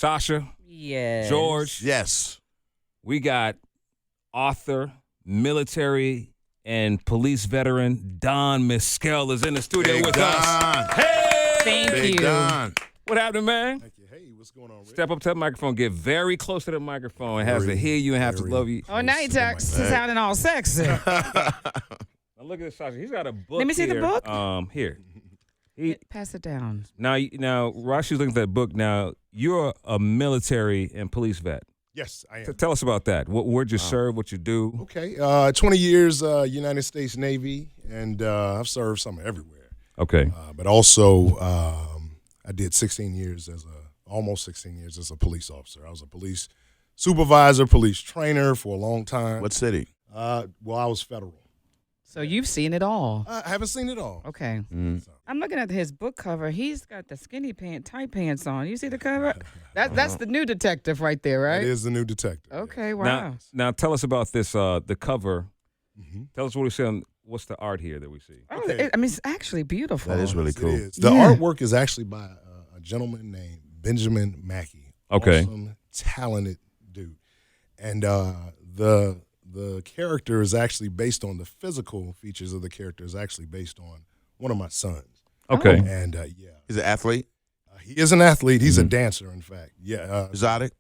Sasha, Yes. George. Yes. We got author, military, and police veteran Don Miskel is in the studio with us. Hey! Thank Big you. Don. What happened, man? Thank you. Hey, what's going on, Rick? Step up to the microphone. Get very close to the microphone. It has to hear you and have to love you. Oh, now you sounding all sexy. Now look at this, Sasha. He's got a book. Let me see the here. book. Here. Pass it down. Now, Rashi's looking at that book. Now, you're a military and police vet. Yes, I am. Tell us about that. Where'd you serve? What you do? Okay, 20 years United States Navy, and I've served some everywhere. Okay. But also, I did 16 years almost 16 years as a police officer. I was a police supervisor, police trainer for a long time. What city? Well, I was federal. So you've seen it all. I haven't seen it all. Okay. Mm. I'm looking at his book cover. He's got the tight pants on. You see the cover? That's the new detective right there, right? That is the new detective. Okay, wow. Now tell us about this. The cover. Tell us what we see. What's the art here that we see? Oh, Okay. it's actually beautiful. That is really cool. It is. The artwork is actually by a gentleman named Benjamin Mackey. Okay. Awesome, talented dude. And the character is actually based on the physical features of the character is actually based on one of my sons. Okay. And He's an athlete? he is an athlete. He's a dancer, in fact. Yeah. Exotic?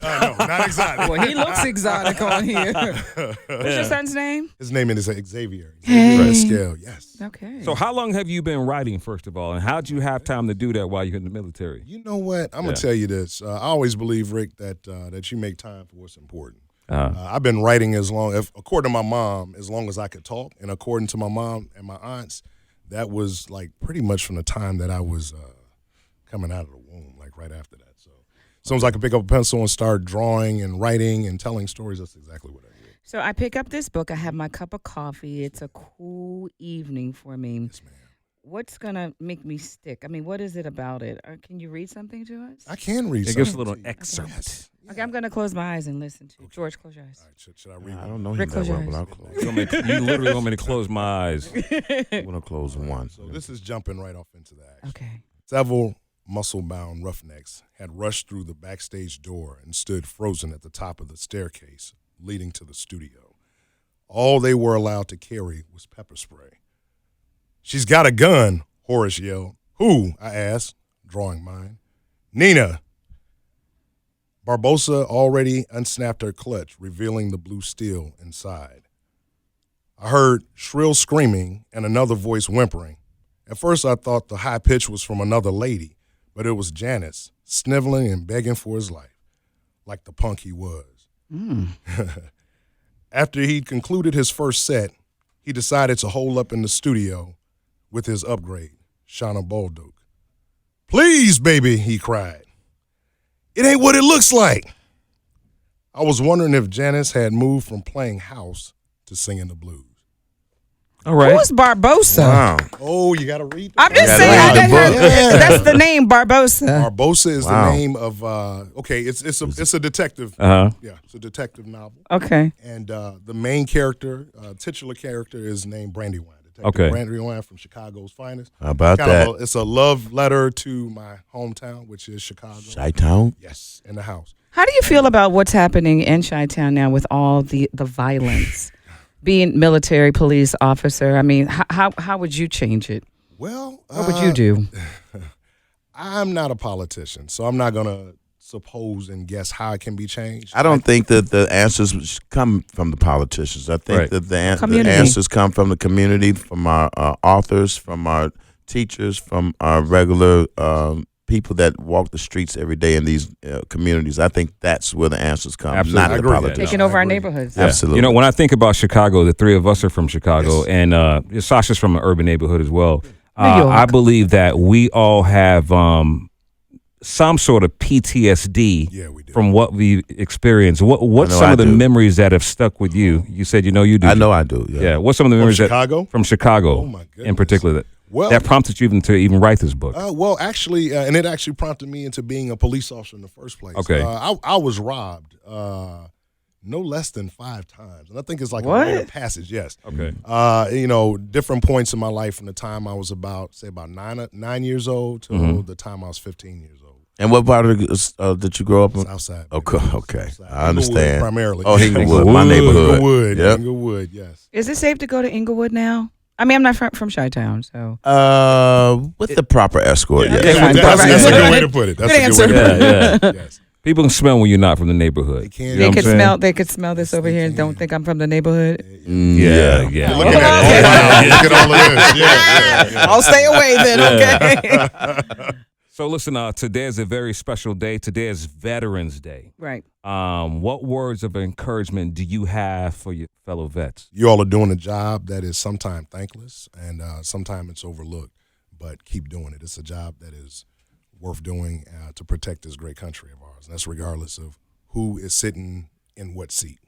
No, not exotic. Well, he looks exotic on here. What's your son's name? His name is Xavier. Hey. Miskel, yes. Okay. So how long have you been writing, first of all, and how'd you have time to do that while you're in the military? You know what? I'm going to tell you this. I always believe, Rick, that you make time for what's important. I've been writing according to my mom, as long as I could talk. And according to my mom and my aunts, that was like pretty much from the time that I was coming out of the womb, like right after that. So as soon as I could pick up a pencil and start drawing and writing and telling stories, that's exactly what I did. So I pick up this book. I have my cup of coffee. It's a cool evening for me. Yes, ma'am. What's going to make me stick? I mean, what is it about it? Can you read something to us? I can read It something. gives a little to you. excerpt. Yes. Okay, I'm going to close my eyes and listen to you. Okay. George, close your eyes. All right, should I read I one? don't know him Rick, that close your well, but eyes. I'll close. You literally want me to close my eyes. I'm going to close one. So this is jumping right off into the action. Okay. Several muscle-bound roughnecks had rushed through the backstage door and stood frozen at the top of the staircase leading to the studio. All they were allowed to carry was pepper spray. "She's got a gun," Horace yelled. "Who?" I asked, drawing mine. "Nina." Barbosa already unsnapped her clutch, revealing the blue steel inside. I heard shrill screaming and another voice whimpering. At first I thought the high pitch was from another lady, but it was Janice, sniveling and begging for his life, like the punk he was. After he'd concluded his first set, he decided to hole up in the studio with his upgrade, Shauna Baldock. "Please, baby," he cried. "It ain't what it looks like." I was wondering if Janice had moved from playing house to singing the blues. All right. Who's Barbosa? Wow. Oh, you got to read the I'm just Yeah, saying. read the book. That's the name, Barbosa. Barbosa is Wow. the name of it's a detective. Uh-huh. Yeah, it's a detective novel. Okay. And the main character, titular character, is named Brandywine. Detective Okay. Brandywine from Chicago's finest. How about Kind that? of it's a love letter to my hometown, which is Chicago. Chi-town? Yes, in the house. How do you feel about what's happening in Chi-Town now with all the violence? Being military police officer, I mean, how would you change it? Well, What would you do? I'm not a politician, so I'm not gonna suppose and guess how it can be changed. I don't think that the answers come from the politicians. I think Right. that the Community. answers come from the community, from our authors, from our teachers, from our regular people that walk the streets every day in these communities. I think that's where the answers come, Absolutely. not I the agree. politicians. Taking I over our agree. neighborhoods. Yeah. Absolutely. You know, when I think about Chicago, the three of us are from Chicago, Yes. and Sasha's from an urban neighborhood as well. New York. I believe that we all have some sort of PTSD Yeah, we do. from what we experienced. What's I know some I of the do. memories that have stuck with you? You said you do. I know I do. Yeah. Yeah. What's some of the From memories Chicago? from Chicago Oh, my in goodness. particular Well, that prompted you to even write this book? Well, actually, and it actually prompted me into being a police officer in the first place. Okay. I was robbed no less than 5 times, and I think it's like What? a rite of passage. Yes. Okay. Different points in my life from the time I was about 9 years old to the time I was 15 years old. And what part did you grow up in? Southside. Okay, Southside. I understand. Inglewood, primarily. Oh, Inglewood, my neighborhood. Inglewood, Yep. Inglewood, yes. Is it safe to go to Inglewood now? I mean, I'm not from Chi-Town, so. With the proper escort, yes. Yeah, That's a right. good way to put it. That's Good a answer. good way to put it. Yes. People can smell when you're not from the neighborhood. They can. You know They what could I'm saying? smell. They could smell this over here and don't think I'm from the neighborhood. Yeah. Look at that. Oh, wow. Look at all of this. Yeah. I'll stay away then. Okay. So listen, today is a very special day. Today is Veterans Day. Right. What words of encouragement do you have for your fellow vets? You all are doing a job that is sometimes thankless and sometimes it's overlooked, but keep doing it. It's a job that is worth doing to protect this great country of ours. And that's regardless of who is sitting in what seat.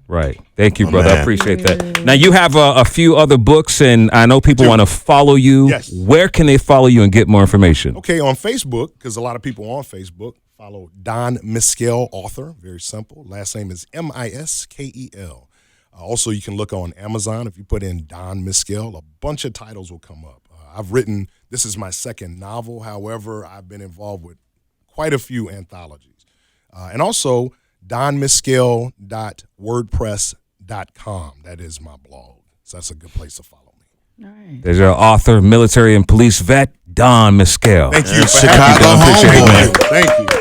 Right. Thank you, Oh, brother. I man. appreciate that. Now, you have a few other books, and I know people want to follow you. Yes. Where can they follow you and get more information? Okay, on Facebook, because a lot of people on Facebook follow Don Miskel, author. Very simple. Last name is Miskel. Also, you can look on Amazon. If you put in Don Miskel, a bunch of titles will come up. I've written, this is my second novel. However, I've been involved with quite a few anthologies. And also, donmiskel.wordpress.com. That is my blog. So that's a good place to follow me. Nice. There's your author, military and police vet, Don Miskel. Thank you. Chicago Appreciate it, homeboy. man. Thank you.